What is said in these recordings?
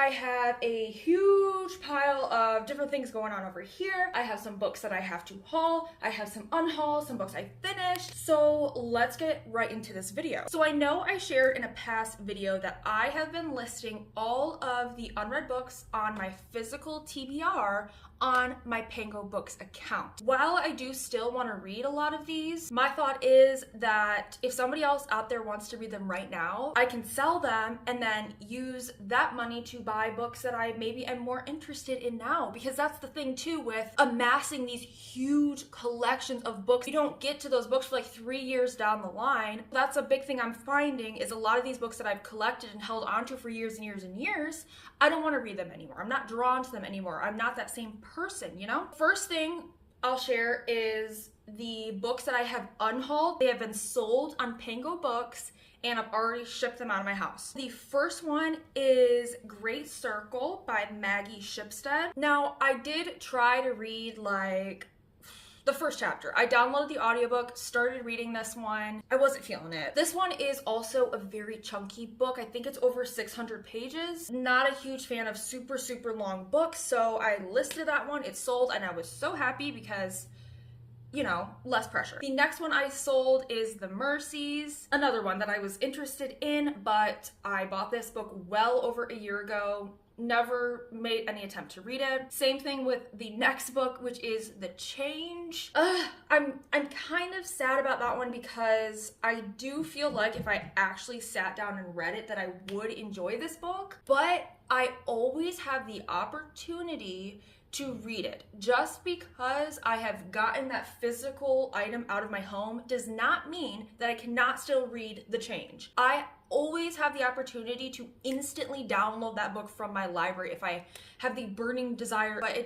I have a huge pile of different things going on over here. I have some books that I have to haul. I have some unhaul, some books I finished. So let's get right into this video. So I know I shared in a past video that I have been listing all of the unread books on my physical TBR on my PangoBooks account. While I do still want to read a lot of these, my thought is that if somebody else out there wants to read them right now, I can sell them and then use that money to buy books that I maybe am more interested in now. Because that's the thing too with amassing these huge collections of books. You don't get to those books for like 3 years down the line. That's a big thing I'm finding is a lot of these books that I've collected and held onto for years and years and years, I don't want to read them anymore. I'm not drawn to them anymore. I'm not that same person, you know? First thing I'll share is the books that I have unhauled. They have been sold on PangoBooks and I've already shipped them out of my house. The first one is 𝙲𝚑𝚊𝚙𝚝𝚎 by 𝚲𝚑𝚃𝚘. Now, I did try to read like the first chapter. I downloaded the audiobook, started reading this one. I wasn't feeling it. This one is also a very chunky book. I think it's over 600 pages. Not a huge fan of super long books, so I listed that one. It sold and I was so happy because, you know, less pressure. The next one I sold is 𝚲𝚘𝚡𝚙𝚝𝚎, another one that I was interested in, but I bought this book well over a year ago. Never made any attempt to read it. Same thing with the next book, which is 𝚲𝚘𝚃𝚘𝚙. I'm kind of sad about that one because I do feel like if I actually sat down and read it that I would enjoy this book, but I always have the opportunity to read it. Just because I have gotten that physical item out of my home does not mean that I cannot still read 𝚲𝚘𝚃𝚘𝚙. I always have the opportunity to instantly download that book from my library if I have the burning desire, but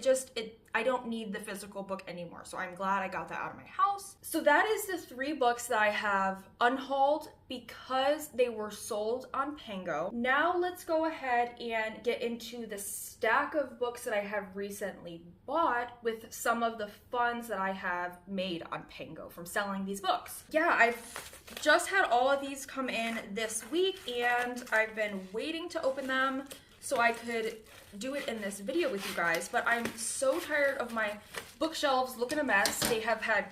I don't need the physical book anymore. So I'm glad I got that out of my house. So that is the 3 books that I have unhauled because they were sold on Pango. Now let's go ahead and get into the stack of books that I have recently bought with some of the funds that I have made on Pango from selling these books. Yeah, I've just had all of these come in this week and I've been waiting to open them so I could do it in this video with you guys, but I'm so tired of my bookshelves looking a mess. They have had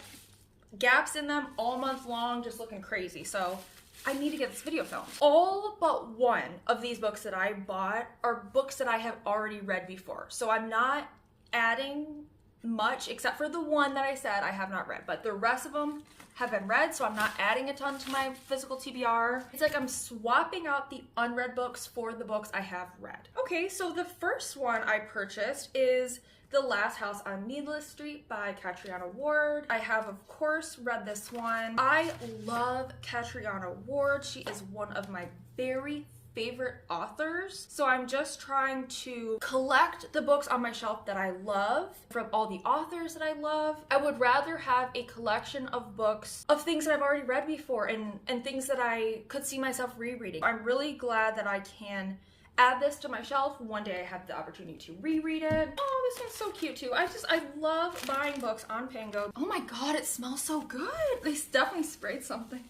gaps in them all month long, just looking crazy. So I need to get this video filmed. All but one of these books that I bought are books that I have already read before. So I'm not adding much except for the one that I said I have not read, but the rest of them have been read, so I'm not adding a ton to my physical TBR. It's like I'm swapping out the unread books for the books I have read. Okay, so the first one I purchased is The Last House on Needless Street by Catriona Ward. I have, of course, read this one. I love Catriona Ward. She is one of my very favorite authors. So I'm just trying to collect the books on my shelf that I love from all the authors that I love. I would rather have a collection of books of things that I've already read before and things that I could see myself rereading. I'm really glad that I can add this to my shelf. One day I have the opportunity to reread it. Oh, this one's so cute too. I love buying books on Pango. Oh my god, it smells so good. They definitely sprayed something.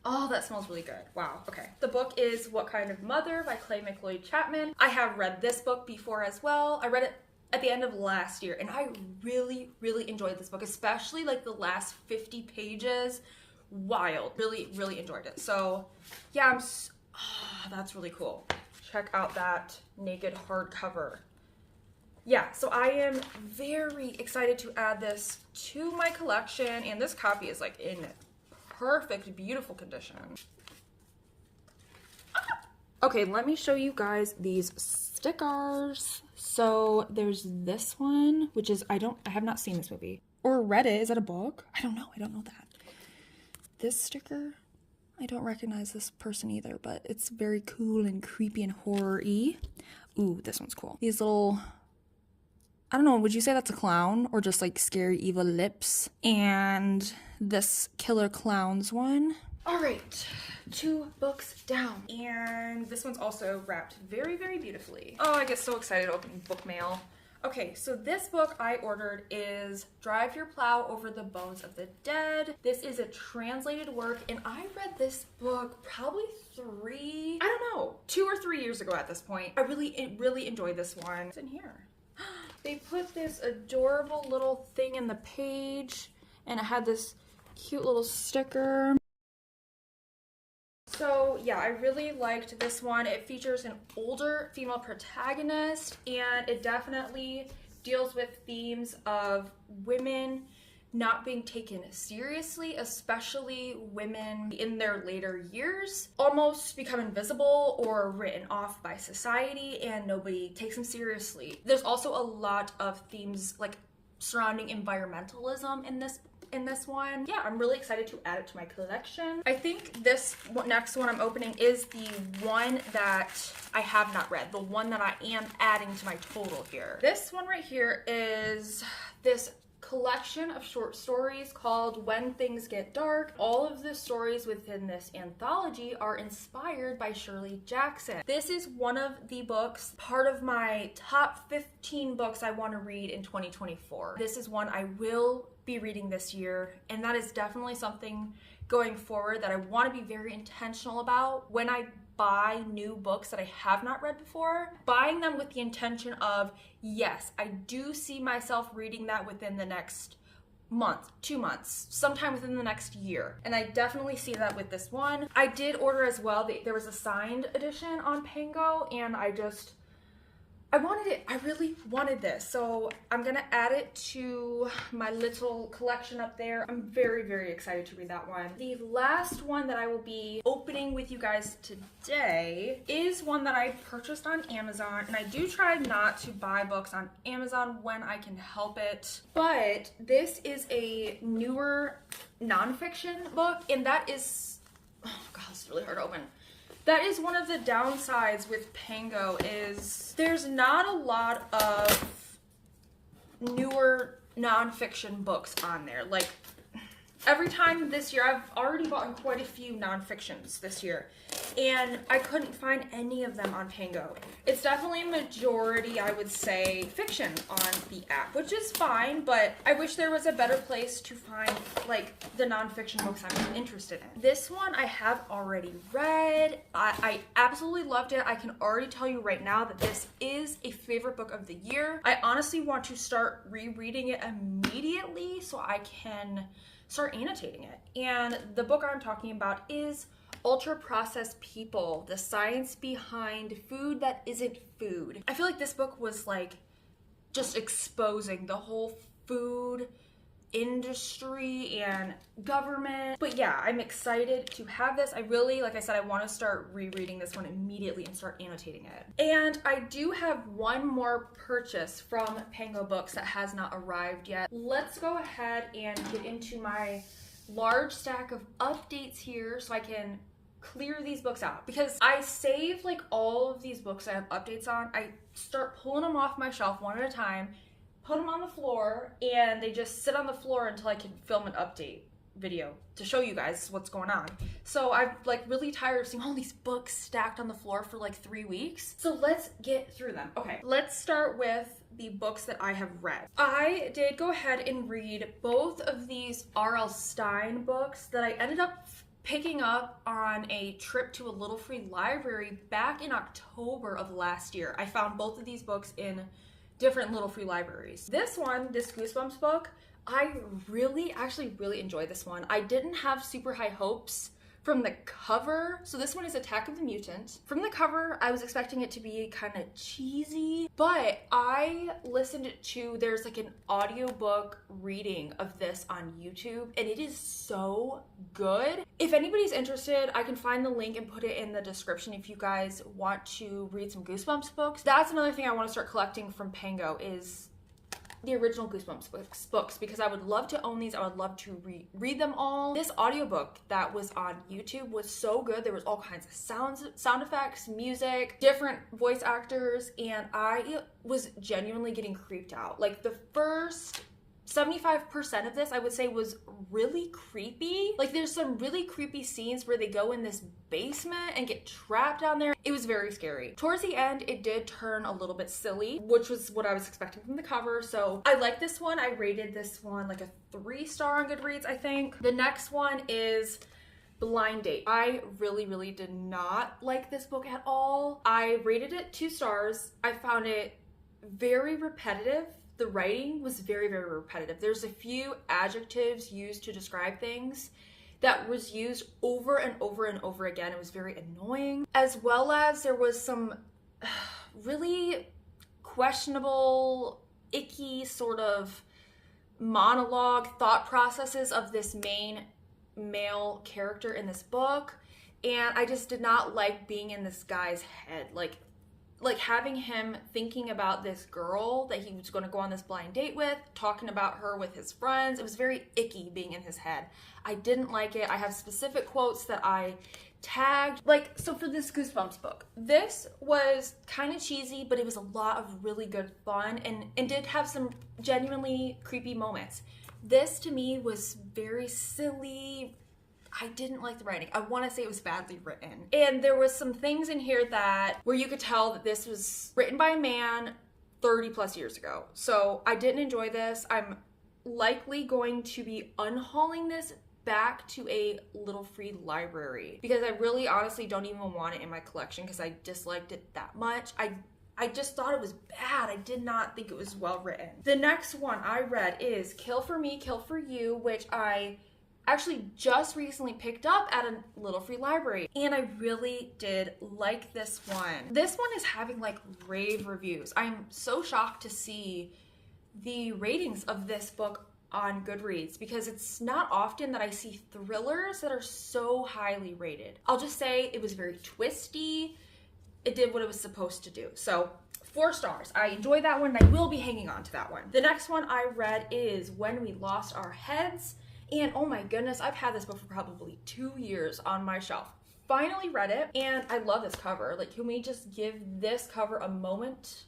Oh, that smells really good. Wow, okay. The book is What Kind of Mother by Clay McLeod Chapman. I have read this book before as well. I read it at the end of last year and I really enjoyed this book, especially like the last 50 pages. Wild. Really enjoyed it. So yeah, that's really cool. Check out that naked hardcover. Yeah, so I am very excited to add this to my collection, and this copy is like in perfect, beautiful condition. Okay, let me show you guys these stickers. So there's this one, which is, I have not seen this movie or read it. Is that a book? I don't know that. This sticker, I don't recognize this person either, but it's very cool and creepy and horror-y. Ooh, this one's cool. These little, I don't know, would you say that's a clown or just like scary evil lips? And this Killer Clowns one. All right, 2 books down. And this one's also wrapped very beautifully. Oh, I get so excited opening book mail. Okay, so this book I ordered is Drive Your Plow Over the Bones of the Dead. This is a translated work, and I read this book probably 2 or 3 years ago at this point. I really enjoyed this one. What's in here? They put this adorable little thing in the page, and it had this cute little sticker. So yeah, I really liked this one. It features an older female protagonist, and it definitely deals with themes of women not being taken seriously, especially women in their later years, almost become invisible or written off by society and nobody takes them seriously. There's also a lot of themes like surrounding environmentalism in this one. Yeah, I'm really excited to add it to my collection. I think this next one I'm opening is the one that I have not read, the one that I am adding to my total here. This one right here is this collection of short stories called When Things Get Dark. All of the stories within this anthology are inspired by Shirley Jackson. This is one of the books, part of my top 15 books I want to read in 2024. This is one I will be reading this year, and that is definitely something going forward that I want to be very intentional about. When I buy new books that I have not read before, buying them with the intention of, yes, I do see myself reading that within the next month, 2 months, sometime within the next year. And I definitely see that with this one. I did order as well. There was a signed edition on Pango, and I wanted it. I really wanted this. So I'm gonna add it to my little collection up there. I'm very excited to read that one. The last one that I will be opening with you guys today is one that I purchased on Amazon, and I do try not to buy books on Amazon when I can help it. But this is a newer nonfiction book, and that is, oh god, it's really hard to open. That is one of the downsides with Pango, is there's not a lot of newer nonfiction books on there. Like, every time this year, I've already bought quite a few nonfictions this year, and I couldn't find any of them on Pango. It's definitely a majority, I would say, fiction on the app, which is fine, but I wish there was a better place to find, like, the nonfiction books I'm interested in. This one I have already read. I absolutely loved it. I can already tell you right now that this is a favorite book of the year. I honestly want to start rereading it immediately so I can start annotating it. And the book I'm talking about is Ultra Processed People, the science behind food that isn't food. I feel like this book was like just exposing the whole food industry and government. But yeah, I'm excited to have this. I really, like I said, I want to start rereading this one immediately and start annotating it. And I do have one more purchase from PangoBooks that has not arrived yet. Let's go ahead and get into my large stack of updates here so I can clear these books out, because I save like all of these books I have updates on. I start pulling them off my shelf one at a time, put them on the floor, and they just sit on the floor until I can film an update video to show you guys what's going on. So I'm like really tired of seeing all these books stacked on the floor for like 3 weeks. So let's get through them. Okay, let's start with the books that I have read. I did go ahead and read both of these R.L. Stine books that I ended up picking up on a trip to a Little Free Library back in October of last year. I found both of these books in different Little Free Libraries. This one, this Goosebumps book, I actually really enjoyed this one. I didn't have super high hopes from the cover. So this one is Attack of the Mutant. From the cover, I was expecting it to be kind of cheesy, but I listened to, there's like an audiobook reading of this on YouTube, and it is so good. If anybody's interested, I can find the link and put it in the description if you guys want to read some Goosebumps books. That's another thing I want to start collecting from Pango, is the original Goosebumps books, because I would love to own these. I would love to read them all. This audiobook that was on YouTube was so good. There was all kinds of sound effects, music, different voice actors, and I was genuinely getting creeped out. Like the first 75% of this I would say was really creepy. Like there's some really creepy scenes where they go in this basement and get trapped down there. It was very scary. Towards the end, it did turn a little bit silly, which was what I was expecting from the cover. So I like this one. I rated this one like a 3-star on Goodreads, I think. The next one is Blind Date. I really did not like this book at all. I rated it 2 stars. I found it very repetitive. The writing was very repetitive. There's a few adjectives used to describe things that was used over and over again. It was very annoying. As well as there was some really questionable, icky sort of monologue thought processes of this main male character in this book. And I just did not like being in this guy's head. Like having him thinking about this girl that he was going to go on this blind date with, talking about her with his friends. It was very icky being in his head. I didn't like it. I have specific quotes that I tagged. So for this Goosebumps book, this was kind of cheesy, but it was a lot of really good fun and did have some genuinely creepy moments. This to me was very silly. I didn't like the writing. I want to say it was badly written. And there was some things in here where you could tell that this was written by a man 30 plus years ago. So I didn't enjoy this. I'm likely going to be unhauling this back to a little free library because I really honestly don't even want it in my collection because I disliked it that much. I just thought it was bad. I did not think it was well written. The next one I read is Kill for Me, Kill for You, which I actually just recently picked up at a little free library, and I really did like this one. This one is having like rave reviews. I'm so shocked to see the ratings of this book on Goodreads because it's not often that I see thrillers that are so highly rated. I'll just say it was very twisty. It did what it was supposed to do. So 4 stars. I enjoyed that one and I will be hanging on to that one. The next one I read is When We Lost Our Heads. And oh my goodness, I've had this book for probably 2 years on my shelf. Finally read it, and I love this cover. Like, can we just give this cover a moment?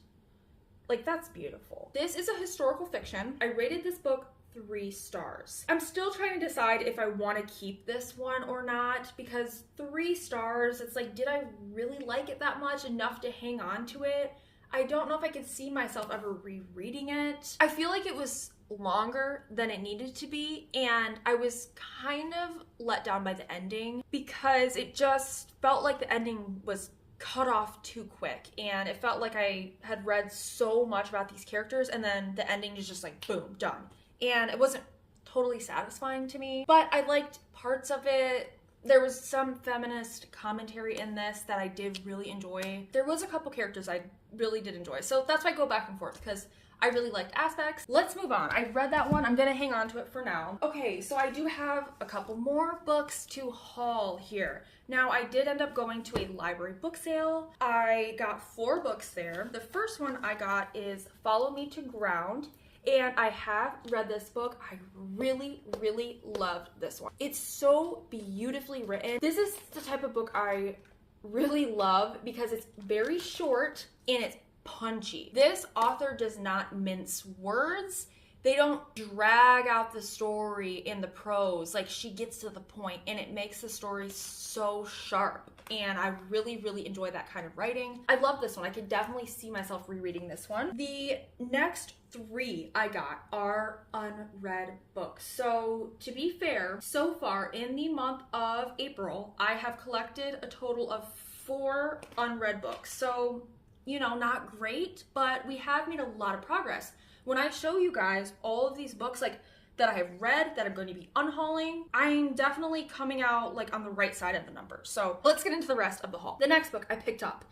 Like, that's beautiful. This is a historical fiction. I rated this book 3 stars. I'm still trying to decide if I want to keep this one or not because 3 stars, it's like, did I really like it that much enough to hang on to it? I don't know if I could see myself ever rereading it. I feel like it was longer than it needed to be, and I was kind of let down by the ending because it just felt like the ending was cut off too quick, and it felt like I had read so much about these characters and then the ending is just like boom, done. And it wasn't totally satisfying to me, but I liked parts of it. There was some feminist commentary in this that I did really enjoy. There was a couple characters I really did enjoy, so that's why I go back and forth because I really liked aspects. Let's move on. I read that one. I'm gonna hang on to it for now. Okay, so I do have a couple more books to haul here. Now, I did end up going to a library book sale. I got 4 books there. The first one I got is Follow Me to Ground, and I have read this book. I really loved this one. It's so beautifully written. This is the type of book I really love because it's very short and it's punchy. This author does not mince words. They don't drag out the story in the prose. Like, she gets to the point and it makes the story so sharp. And I really enjoy that kind of writing. I love this one. I could definitely see myself rereading this one. The next 3 I got are unread books. So to be fair, so far in the month of April, I have collected a total of 4 unread books. So, you know, not great, but we have made a lot of progress. When I show you guys all of these books like that I have read that I'm going to be unhauling, I'm definitely coming out like on the right side of the numbers. So let's get into the rest of the haul. The next book I picked up,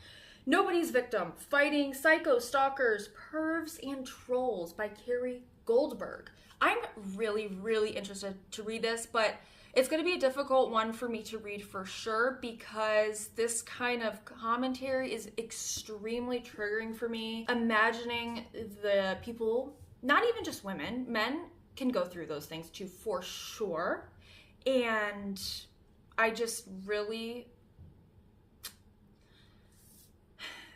Nobody's Victim, Fighting Psycho Stalkers, Pervs and Trolls by Carrie Goldberg. I'm really interested to read this, but it's going to be a difficult one for me to read for sure because this kind of commentary is extremely triggering for me. Imagining the people, not even just women, men can go through those things too for sure. And I just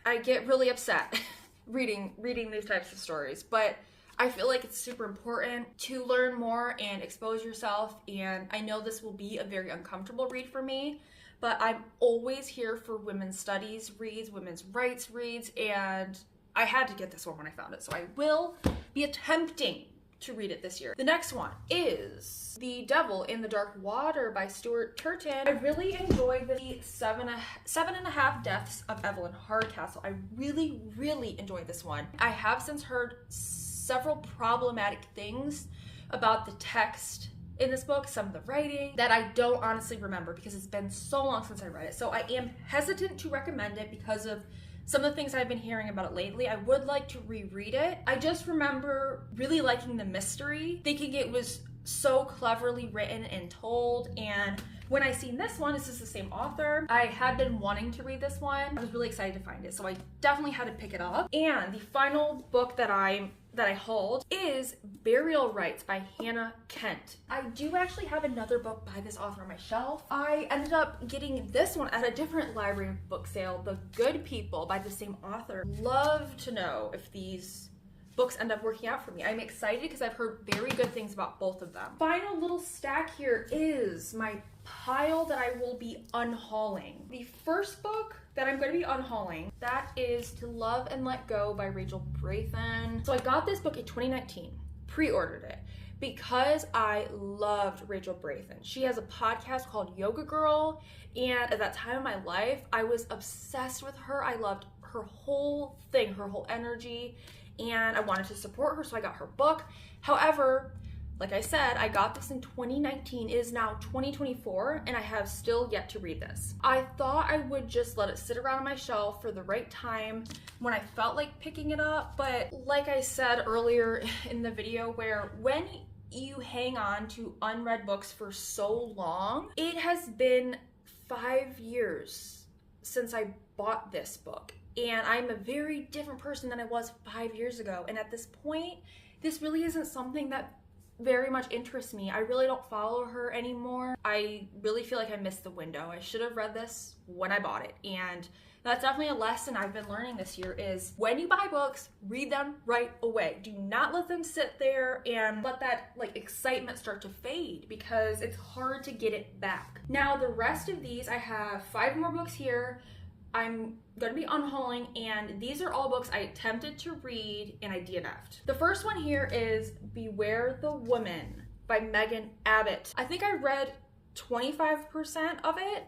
I get really upset reading these types of stories, but I feel like it's super important to learn more and expose yourself, and I know this will be a very uncomfortable read for me, but I'm always here for women's studies reads, women's rights reads, and I had to get this one when I found it, so I will be attempting to read it this year. The next one is The Devil in the Dark Water by 𝚲𝚃𝚃𝚙𝚝𝚎𝚛. I really enjoyed the 𝙲𝚑𝚃𝚊𝚙𝚝𝚎 Deaths of Evelyn Hardcastle. I really enjoyed this one. I have since heard several problematic things about the text in this book, some of the writing, that I don't honestly remember because it's been so long since I read it. So I am hesitant to recommend it because of some of the things I've been hearing about it lately. I would like to reread it. I just remember really liking the mystery, thinking it was so cleverly written and told, and when I seen this one, this is the same author, I had been wanting to read this one. I was really excited to find it, so I definitely had to pick it up. And the final book that I hauled is Burial Rites by Hannah Kent. I do actually have another book by this author on my shelf. I ended up getting this one at a different library book sale, The Good People by the same author. Love to know if these books end up working out for me. I'm excited because I've heard very good things about both of them. Final little stack here is my pile that I will be unhauling. The first book that I'm going to be unhauling, that is To Love and Let Go by 𝙲𝚃𝚃𝚙𝚝𝚎. So I got this book in 2019, pre-ordered it, because I loved 𝙲𝚃𝚃𝚃𝚙𝚝. She has a podcast called Yoga Girl, and at that time of my life, I was obsessed with her. I loved her whole thing, her whole energy, and I wanted to support her, so I got her book. However, like I said, I got this in 2019. It is now 2024, and I have still yet to read this. I thought I would just let it sit around on my shelf for the right time when I felt like picking it up, but like I said earlier in the video, where when you hang on to unread books for so long, it has been 5 years since I bought this book, and I'm a very different person than I was 5 years ago, and at this point, this really isn't something that very much interests me. I really don't follow her anymore. I really feel like I missed the window. I should have read this when I bought it, and that's definitely a lesson I've been learning this year is when you buy books, read them right away. Do not let them sit there and let that excitement start to fade, because it's hard to get it back. Now the rest of these, I have 5 more books here I'm going to be unhauling, and these are all books I attempted to read and I DNF'd. The first one here is Beware the Woman by Megan Abbott. I think I read 25% of it,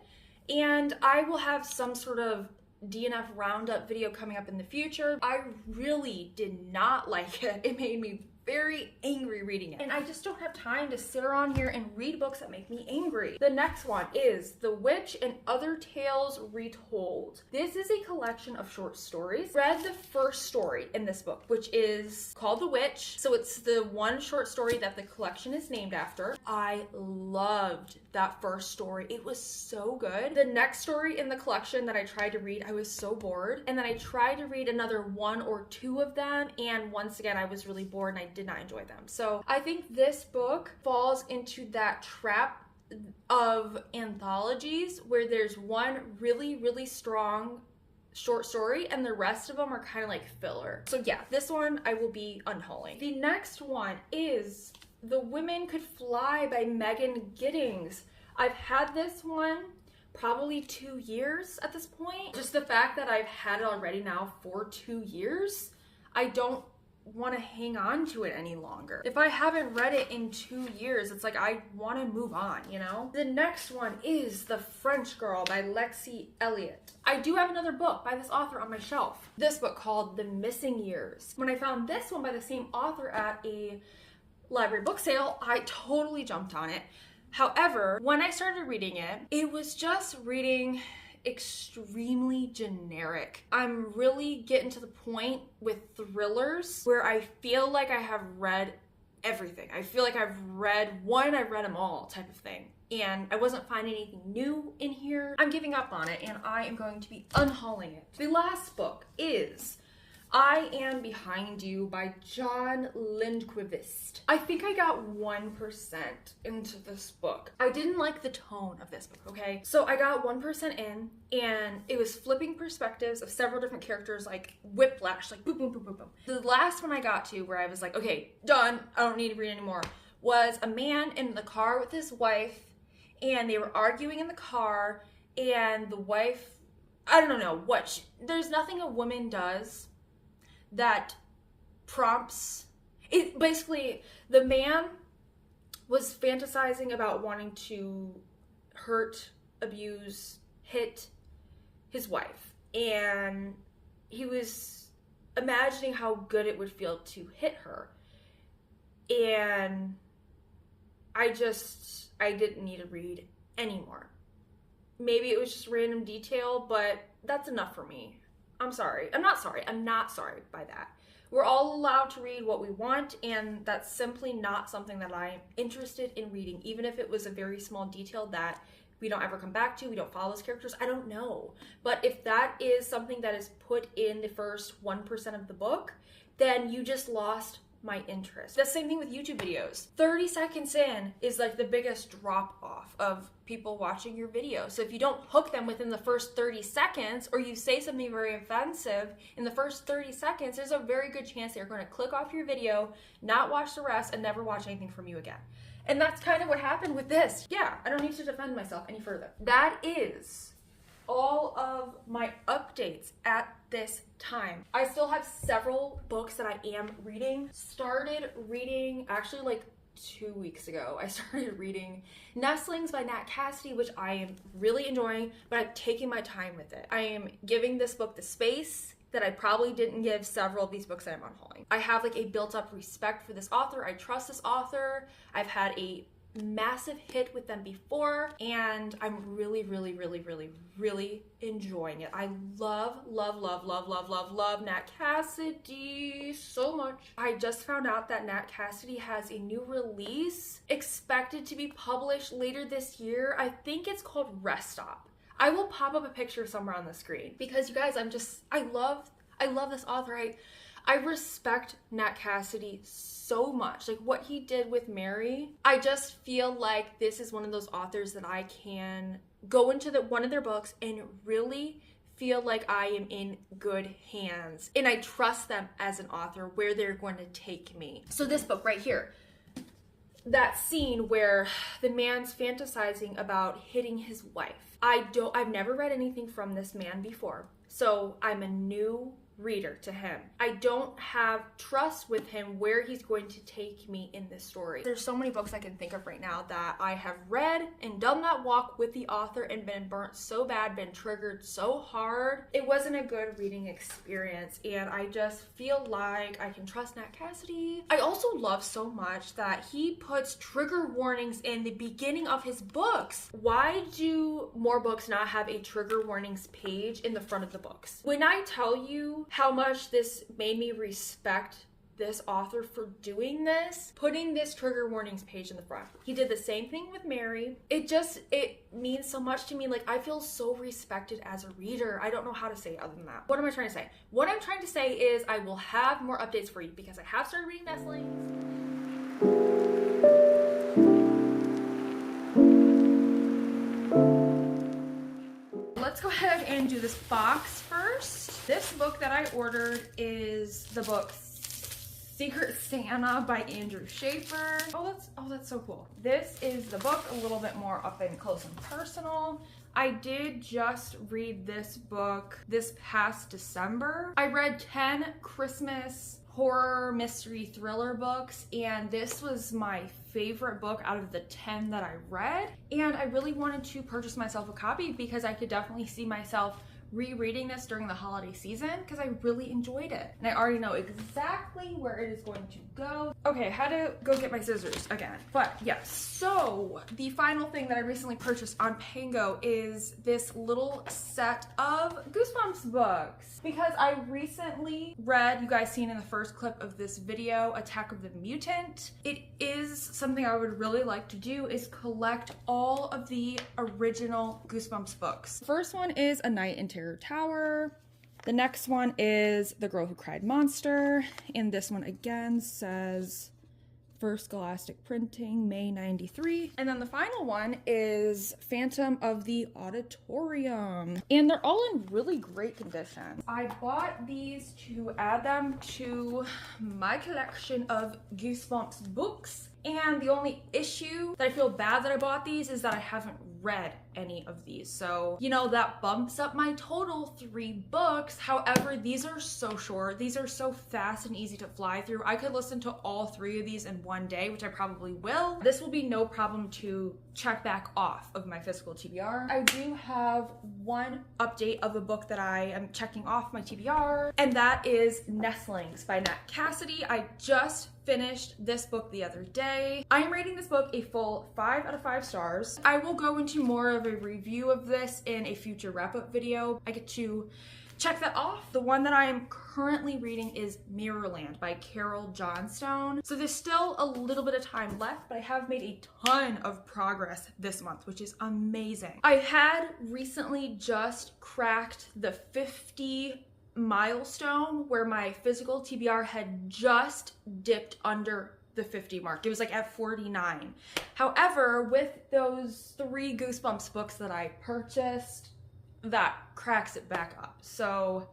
and I will have some sort of DNF roundup video coming up in the future. I really did not like it. It made me very angry reading it, and I just don't have time to sit around here and read books that make me angry. The next one is The Witch and Other Tales Retold. This is a collection of short stories. Read the first story in this book, which is called The Witch. So it's the one short story that the collection is named after. I loved that first story. It was so good. The next story in the collection that I tried to read, I was so bored, and then I tried to read another 1 or 2 of them, and once again I was really bored and I did not enjoy them. So I think this book falls into that trap of anthologies where there's one really strong short story and the rest of them are kind of like filler. So yeah, this one I will be unhauling. The next one is The Women Could Fly by Megan Giddings. I've had this one probably 2 years at this point. Just the fact that I've had it already now for 2 years, I don't want to hang on to it any longer. If I haven't read it in 2 years, it's like I want to move on, you know? The next one is The French Girl by Lexi Elliott. I do have another book by this author on my shelf. This book called The Missing Years. When I found this one by the same author at a library book sale, I totally jumped on it. However, when I started reading it, it was just reading extremely generic. I'm really getting to the point with thrillers where I feel like I have read everything. I feel like I've read them all type of thing. And I wasn't finding anything new in here. I'm giving up on it and I am going to be unhauling it. The last book is I Am Behind You by Jon Lindqvist. I think I got 1% into this book. I didn't like the tone of this book, okay? So I got 1% in, and it was flipping perspectives of several different characters, like whiplash, like boom, boom, boom, boom, boom. The last one I got to where I was like, okay, done, I don't need to read anymore, was a man in the car with his wife, and they were arguing in the car, and the wife, I don't know what, there's nothing a woman does that prompts it. Basically, the man was fantasizing about wanting to hurt, abuse, hit his wife, and he was imagining how good it would feel to hit her, and I didn't need to read anymore. Maybe it was just random detail, but that's enough for me. I'm sorry. I'm not sorry by that. We're all allowed to read what we want, and that's simply not something that I'm interested in reading, even if it was a very small detail that we don't ever come back to, we don't follow those characters, I don't know. But if that is something that is put in the first 1% of the book, then you just lost my interest. The same thing with YouTube videos. 30 seconds in is like the biggest drop off of people watching your video. So if you don't hook them within the first 30 seconds, or you say something very offensive in the first 30 seconds, there's a very good chance they're going to click off your video, not watch the rest, and never watch anything from you again. And that's kind of what happened with this. Yeah, I don't need to defend myself any further. That is all of my updates at this time. I still have several books that I am reading. Started reading actually like 2 weeks ago. I started reading Nestlings by Nat Cassidy, which I am really enjoying, but I'm taking my time with it. I am giving this book the space that I probably didn't give several of these books that I'm unhauling. I have like a built up respect for this author. I trust this author. I've had a massive hit with them before, and I'm really enjoying it. I love Nat Cassidy so much. I just found out that Nat Cassidy has a new release expected to be published later this year. I think it's called Rest Stop. I will pop up a picture somewhere on the screen, because you guys, I love this author. I respect Nat Cassidy so much. Like what he did with Mary, I just feel like this is one of those authors that I can go into one of their books and really feel like I am in good hands. And I trust them as an author where they're going to take me. So this book right here, that scene where the man's fantasizing about hitting his wife. I've never read anything from this man before, so I'm a new reader to him. I don't have trust with him where he's going to take me in this story. There's so many books I can think of right now that I have read and done that walk with the author and been burnt so bad, been triggered so hard. It wasn't a good reading experience, and I just feel like I can trust Nat Cassidy. I also love so much that he puts trigger warnings in the beginning of his books. Why do more books not have a trigger warnings page in the front of the books? When I tell you how much this made me respect this author for doing this, putting this trigger warnings page in the front. He did the same thing with Mary. It means so much to me. Like, I feel so respected as a reader. I don't know how to say it other than that. What am I trying to say? What I'm trying to say is I will have more updates for you, because I have started reading Nestlings. Let's go ahead and do this box first. This book that I ordered is the book Secret Santa by Andrew Schaefer. Oh, that's so cool. This is the book, a little bit more up and close and personal. I did just read this book this past December. I read 10 Christmas horror mystery thriller books, and this was my favorite book out of the 10 that I read, and I really wanted to purchase myself a copy because I could definitely see myself rereading this during the holiday season because I really enjoyed it. And I already know exactly where it is going to go. Okay, I had to go get my scissors again. But yes, so the final thing that I recently purchased on Pango is this little set of Goosebumps books. Because I recently read, you guys seen in the first clip of this video, Attack of the Mutant. It is something I would really like to do, is collect all of the original Goosebumps books. The first one is A Night in Terror Tower. The next one is The Girl Who Cried Monster, and this one again says First Scholastic Printing, May 93. And then the final one is Phantom of the Auditorium. And they're all in really great condition. I bought these to add them to my collection of Goosebumps books. And the only issue that I feel bad that I bought these is that I haven't read any of these. So, you know, that bumps up my total 3 books. However, these are so short. These are so fast and easy to fly through. I could listen to all 3 of these in one day, which I probably will. This will be no problem to check back off of my physical TBR. I do have one update of a book that I am checking off my TBR, and that is Nestlings by Nat Cassidy. I just finished this book the other day. I'm rating this book a full 5 out of 5 stars. I will go into more of a review of this in a future wrap-up video. I get to check that off. The one that I am currently reading is Mirrorland by Carol Johnstone. So there's still a little bit of time left, but I have made a ton of progress this month, which is amazing. I had recently just cracked the 50 milestone where my physical TBR had just dipped under the 50 mark. It was like at 49. However, with those 3 Goosebumps books that I purchased, that cracks it back up. So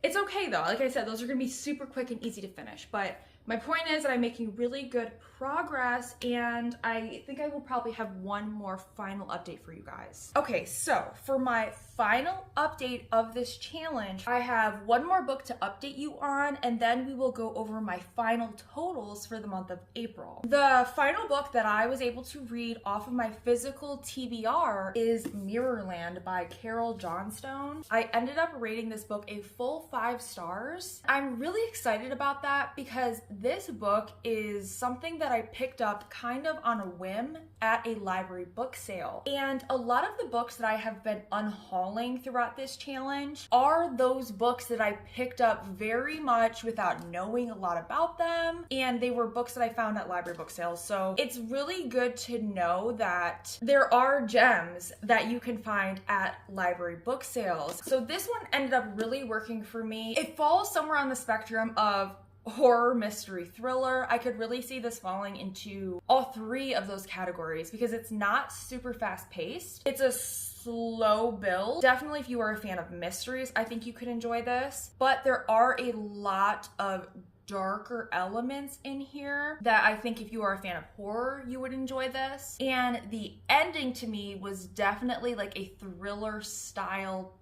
it's okay though. Like I said, those are gonna be super quick and easy to finish, but my point is that I'm making really good progress, and I think I will probably have one more final update for you guys. Okay, so for my final update of this challenge, I have one more book to update you on, and then we will go over my final totals for the month of April. The final book that I was able to read off of my physical TBR is Mirrorland by Carol Johnstone. I ended up rating this book a full 5 stars. I'm really excited about that because this book is something that I picked up kind of on a whim at a library book sale. And a lot of the books that I have been unhauling throughout this challenge are those books that I picked up very much without knowing a lot about them. And they were books that I found at library book sales. So it's really good to know that there are gems that you can find at library book sales. So this one ended up really working for me. It falls somewhere on the spectrum of horror, mystery, thriller. I could really see this falling into all 3 of those categories because it's not super fast paced. It's a slow build. Definitely if you are a fan of mysteries, I think you could enjoy this, but there are a lot of darker elements in here that I think if you are a fan of horror, you would enjoy this. And the ending to me was definitely like a thriller style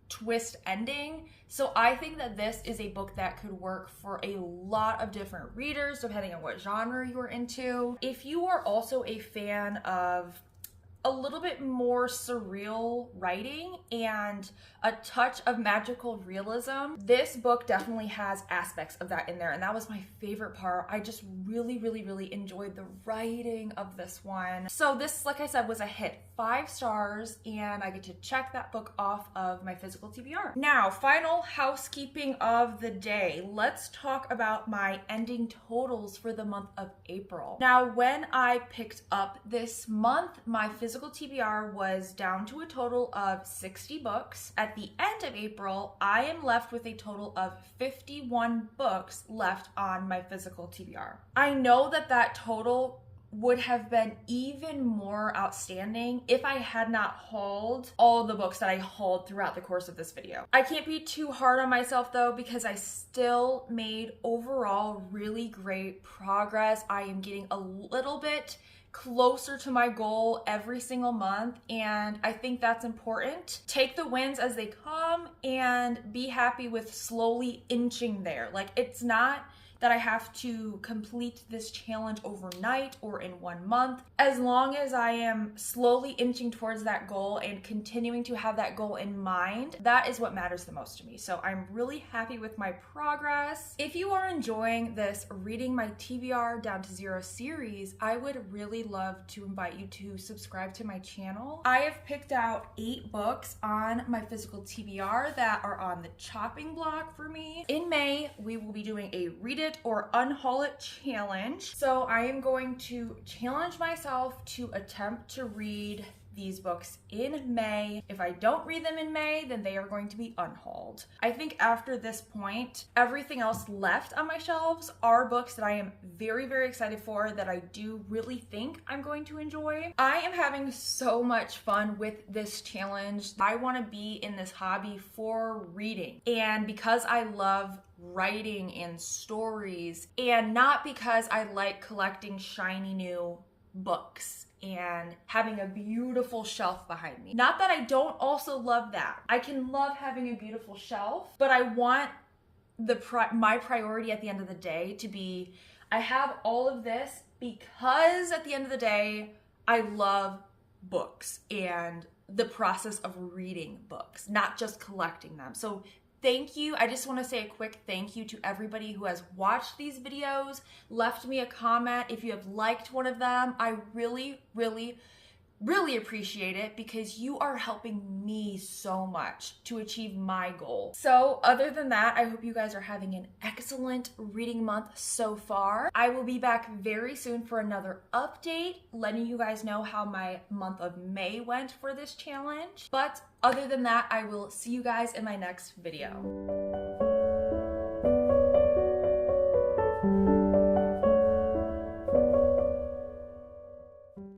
twist ending. So I think that this is a book that could work for a lot of different readers depending on what genre you're into. If you are also a fan of a little bit more surreal writing and a touch of magical realism, this book definitely has aspects of that in there, and that was my favorite part. I just really enjoyed the writing of this one. So this, like I said, was a hit. 5 stars, and I get to check that book off of my physical TBR. Now, final housekeeping of the day. Let's talk about my ending totals for the month of April. Now, when I picked up this month, my physical TBR was down to a total of 60 books. At the end of April, I am left with a total of 51 books left on my physical TBR. I know that that total would have been even more outstanding if I had not hauled all the books that I hauled throughout the course of this video. I can't be too hard on myself though, because I still made overall really great progress. I am getting a little bit closer to my goal every single month, and I think that's important. Take the wins as they come and be happy with slowly inching there. Like, it's not that I have to complete this challenge overnight or in 1 month. As long as I am slowly inching towards that goal and continuing to have that goal in mind, that is what matters the most to me. So I'm really happy with my progress. If you are enjoying this Reading My TBR Down to Zero series, I would really love to invite you to subscribe to my channel. I have picked out 8 books on my physical TBR that are on the chopping block for me. In May, we will be doing a Read It or Unhaul It challenge. So I am going to challenge myself to attempt to read these books in May. If I don't read them in May, then they are going to be unhauled. I think after this point, everything else left on my shelves are books that I am very, very excited for, that I do really think I'm going to enjoy. I am having so much fun with this challenge. I want to be in this hobby for reading, and because I love writing and stories, and not because I like collecting shiny new books and having a beautiful shelf behind me. Not that I don't also love that. I can love having a beautiful shelf, but I want my priority at the end of the day to be, I have all of this because at the end of the day, I love books and the process of reading books, not just collecting them. So thank you. I just want to say a quick thank you to everybody who has watched these videos, left me a comment if you have liked one of them. I really, really, really appreciate it because you are helping me so much to achieve my goal. So other than that, I hope you guys are having an excellent reading month so far. I will be back very soon for another update, letting you guys know how my month of May went for this challenge. But other than that, I will see you guys in my next video.